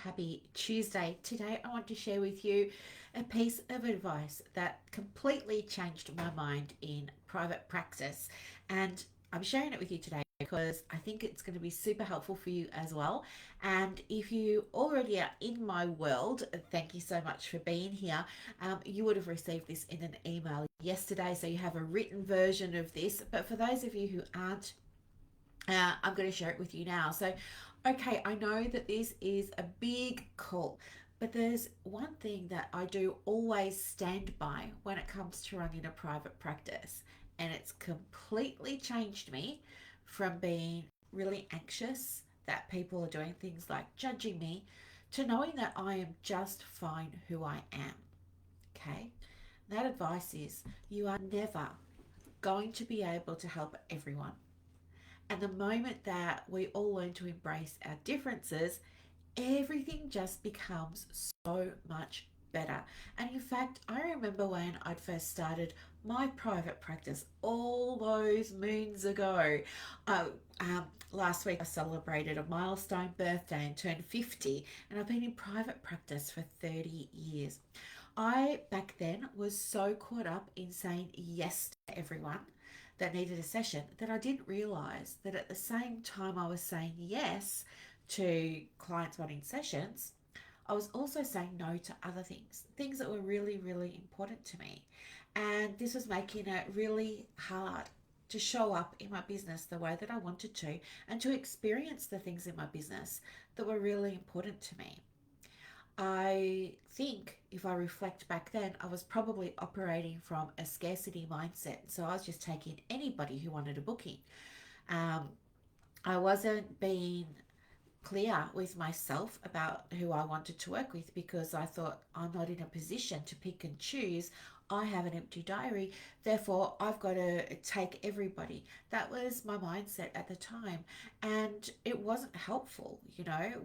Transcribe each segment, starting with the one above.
Happy Tuesday. Today, I want to share with you a piece of advice that completely changed my mind in private practice. And I'm sharing it with you today because I think it's going to be super helpful for you as well. And if you already are in my world, thank you so much for being here. You would have received this in an email yesterday, so you have a written version of this. But for those of you who aren't, I'm going to share it with you now. So, okay, I know that this is a big call, but there's one thing that I do always stand by when it comes to running a private practice, and it's completely changed me from being really anxious that people are doing things like judging me to knowing that I am just fine who I am. Okay, that advice is you are never going to be able to help everyone. And the moment that we all learn to embrace our differences, everything just becomes so much better. And in fact, I remember when I'd first started my private practice all those moons ago. Uh, Last week I celebrated a milestone birthday and turned 50, and I've been in private practice for 30 years. I back then was so caught up in saying yes to everyone that needed a session that I didn't realize that at the same time I was saying yes to clients wanting sessions, I was also saying no to other things, things that were really, really important to me. And this was making it really hard to show up in my business the way that I wanted to and to experience the things in my business that were really important to me. I think if I reflect back then, I was probably operating from a scarcity mindset. So I was just taking anybody who wanted a booking. Um, I wasn't being clear with myself about who I wanted to work with because I thought I'm not in a position to pick and choose. I have an empty diary, therefore I've got to take everybody. That was my mindset at the time, and it wasn't helpful.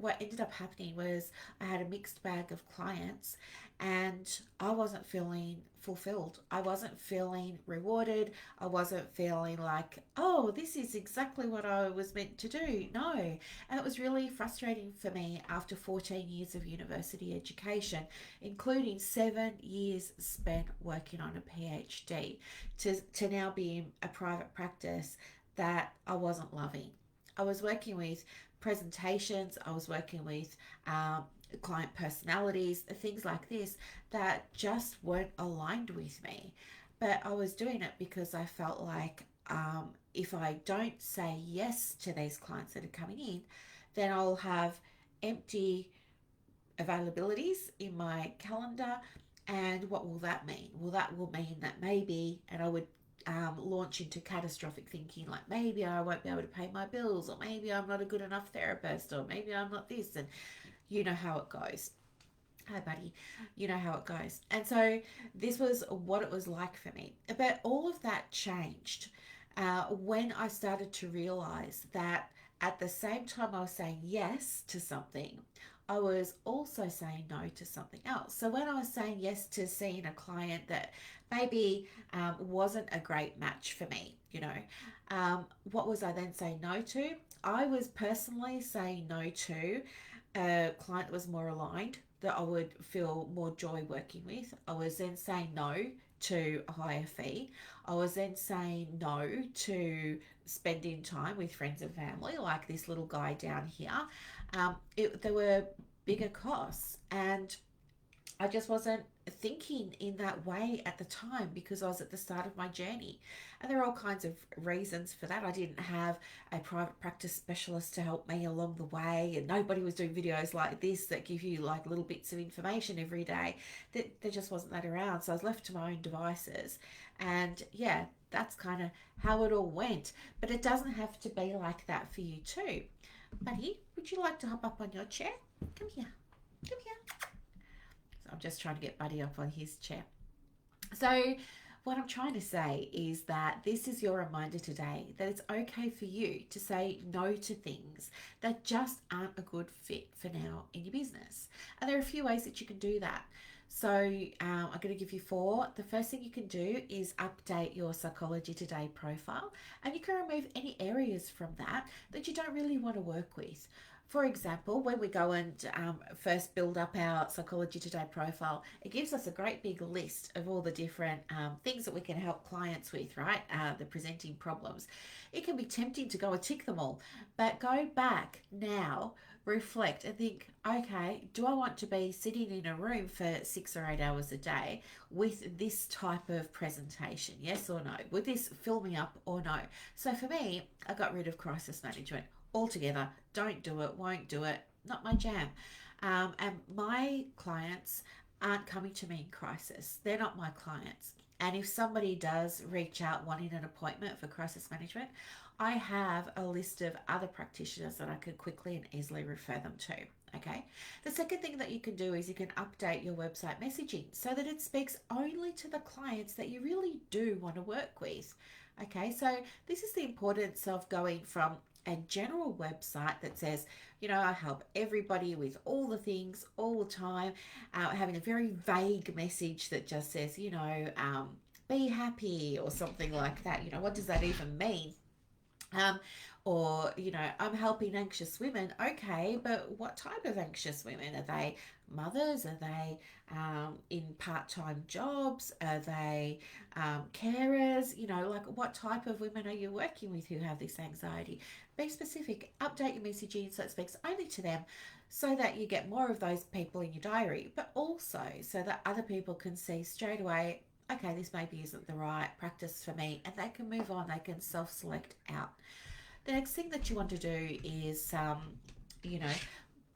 What ended up happening was I had a mixed bag of clients, and I wasn't feeling fulfilled. I wasn't feeling rewarded. I wasn't feeling like, oh, this is exactly what I was meant to do. No, and it was really frustrating for me after 14 years of university education, including 7 years spent working on a PhD, to now be in a private practice that I wasn't loving. I was working with presentations, I was working with client personalities, things like this that just weren't aligned with me. But I was doing it because I felt like if I don't say yes to these clients that are coming in, then I'll have empty availabilities in my calendar. And what will that mean? Well, that will mean that maybe, and I would launch into catastrophic thinking like maybe I won't be able to pay my bills, or maybe I'm not a good enough therapist, or maybe I'm not this. And you know how it goes. Hi, buddy. You know how it goes. And so this was what it was like for me. But all of that changed when I started to realize that at the same time I was saying yes to something, I was also saying no to something else. So when I was saying yes to seeing a client that maybe wasn't a great match for me, what was I then saying no to? I was personally saying no to a client that was more aligned, that I would feel more joy working with. I was then saying no to a higher fee. I was then saying no to spending time with friends and family, like this little guy down here. There were bigger costs, and I just wasn't thinking in that way at the time because I was at the start of my journey. And there are all kinds of reasons for that. I didn't have a private practice specialist to help me along the way, and nobody was doing videos like this that give you like little bits of information every day. There just wasn't that around. So I was left to my own devices. And yeah, that's kind of how it all went. But it doesn't have to be like that for you too. Buddy, would you like to hop up on your chair? Come here. Come here. So I'm just trying to get Buddy up on his chair. So, what I'm trying to say is that this is your reminder today that it's okay for you to say no to things that just aren't a good fit for now in your business. And there are a few ways that you can do that. So, I'm going to give you four. The first thing you can do is update your Psychology Today profile, and you can remove any areas from that that you don't really want to work with. For example, when we go and first build up our Psychology Today profile, it gives us a great big list of all the different things that we can help clients with, right? The presenting problems. It can be tempting to go and tick them all, but go back now, reflect, and think, okay, do I want to be sitting in a room for 6 or 8 hours a day with this type of presentation? Yes or no? Would this fill me up or no? So for me, I got rid of crisis management altogether. Don't do it, won't do it, not my jam. And my clients aren't coming to me in crisis. They're not my clients. And if somebody does reach out wanting an appointment for crisis management, I have a list of other practitioners that I can quickly and easily refer them to. Okay. The second thing that you can do is you can update your website messaging so that it speaks only to the clients that you really do want to work with. Okay. So this is the importance of going from a general website that says, I help everybody with all the things all the time, having a very vague message that just says, be happy or something like that. What does that even mean? Um, or, I'm helping anxious women. Okay, but what type of anxious women? Are they mothers? Are they in part time jobs? Are they carers? Like what type of women are you working with who have this anxiety? Be specific, update your messaging so it speaks only to them so that you get more of those people in your diary, but also so that other people can see straight away, okay, this maybe isn't the right practice for me, and they can move on, they can self select out. The next thing that you want to do is, you know,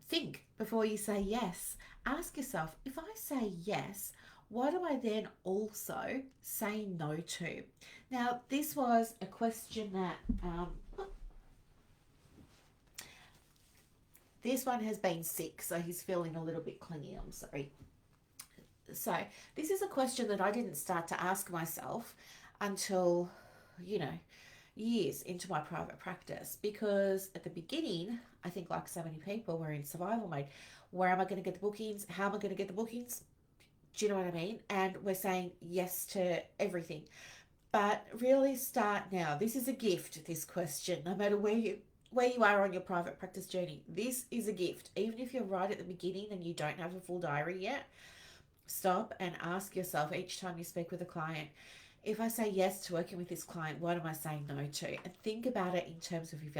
think before you say yes. Ask yourself, if I say yes, what do I then also say no to? Now, this was a question that this one has been sick, so he's feeling a little bit clingy. I'm sorry. So, this is a question that I didn't start to ask myself until, you know, years into my private practice, because at the beginning, I think like so many people, we're in survival mode. Where am I going to get the bookings? How am I going to get the bookings? Do you know what I mean? And we're saying yes to everything. But really start now. This is a gift, this question, no matter where you are on your private practice journey. This is a gift. Even if you're right at the beginning and you don't have a full diary yet, stop and ask yourself each time you speak with a client, if I say yes to working with this client, what am I saying no to? And think about it in terms of your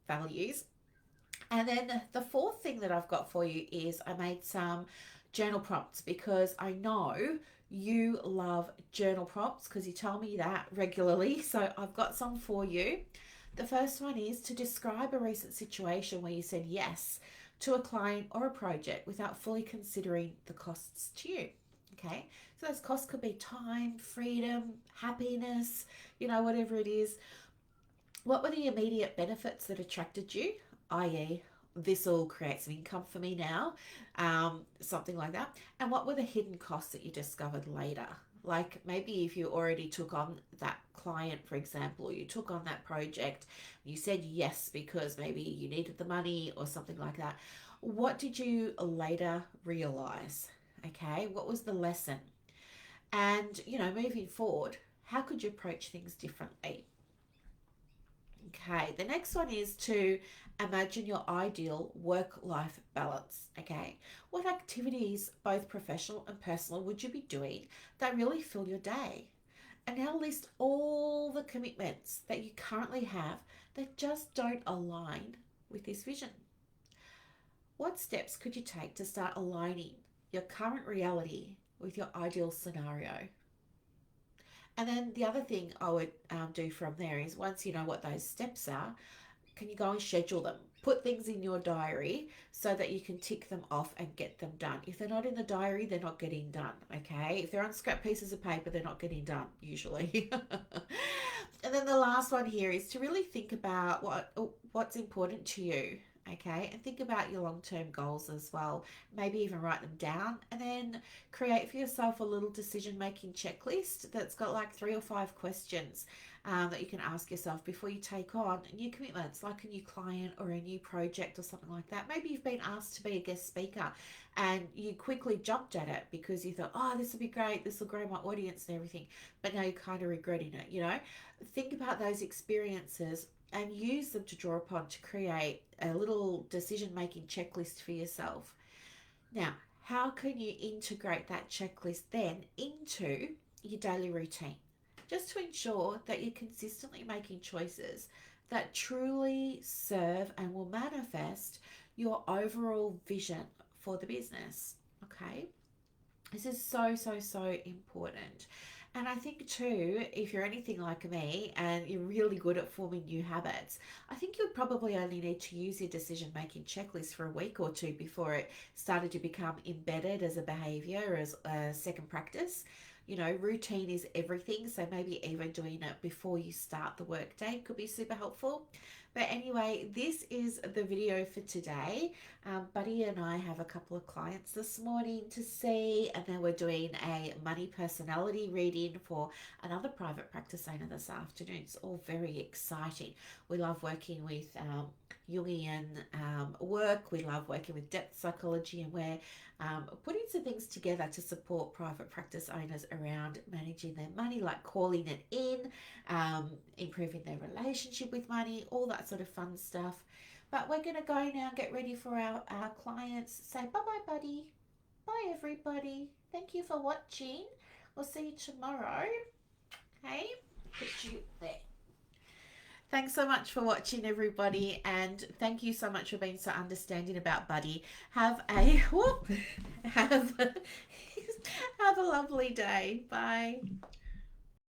values. And then the fourth thing that I've got for you is I made some journal prompts, because I know you love journal prompts because you tell me that regularly. So I've got some for you. The first one is to describe a recent situation where you said yes to a client or a project without fully considering the costs to you. Okay, so those costs could be time, freedom, happiness, whatever it is. What were the immediate benefits that attracted you, i.e., this all creates some income for me now, something like that. And what were the hidden costs that you discovered later? Like maybe if you already took on that client, for example, or you took on that project, you said yes because maybe you needed the money or something like that. What did you later realize? Okay, what was the lesson? And, moving forward, how could you approach things differently? Okay, the next one is to imagine your ideal work life balance. Okay, what activities, both professional and personal, would you be doing that really fill your day? And now list all the commitments that you currently have that just don't align with this vision. What steps could you take to start aligning your current reality with your ideal scenario? And then the other thing I would do from there is, once you know what those steps are, can you go and schedule them? Put things in your diary so that you can tick them off and get them done. If they're not in the diary, they're not getting done, okay? If they're on scrap pieces of paper, they're not getting done, usually. And then the last one here is to really think about what's important to you, okay? And think about your long-term goals as well. Maybe even write them down, and then create for yourself a little decision-making checklist that's got like 3 or 5 questions that you can ask yourself before you take on new commitments, like a new client or a new project or something like that. Maybe you've been asked to be a guest speaker and you quickly jumped at it because you thought, oh, this will be great, this will grow my audience and everything, but now you're kind of regretting it. Think about those experiences and use them to draw upon to create a little decision making checklist for yourself. Now, how can you integrate that checklist then into your daily routine? Just to ensure that you're consistently making choices that truly serve and will manifest your overall vision for the business. Okay? This is so important. And I think too, if you're anything like me and you're really good at forming new habits, I think you'll probably only need to use your decision making checklist for a week or two before it started to become embedded as a behavior, as a second practice. You know, routine is everything. So maybe even doing it before you start the workday could be super helpful. But anyway, this is the video for today. Buddy and I have a couple of clients this morning to see, and then we're doing a money personality reading for another private practice owner this afternoon. It's all very exciting. We love working with Jungian work. We love working with depth psychology, and we're putting some things together to support private practice owners around managing their money, like calling it in, improving their relationship with money, all that sort of fun stuff. But we're going to go now, get ready for our clients. Say bye-bye, buddy. Bye, everybody. Thank you for watching. We'll see you tomorrow. Okay? Put you there. Thanks so much for watching, everybody, and thank you so much for being so understanding about Buddy. Have a have a lovely day. Bye.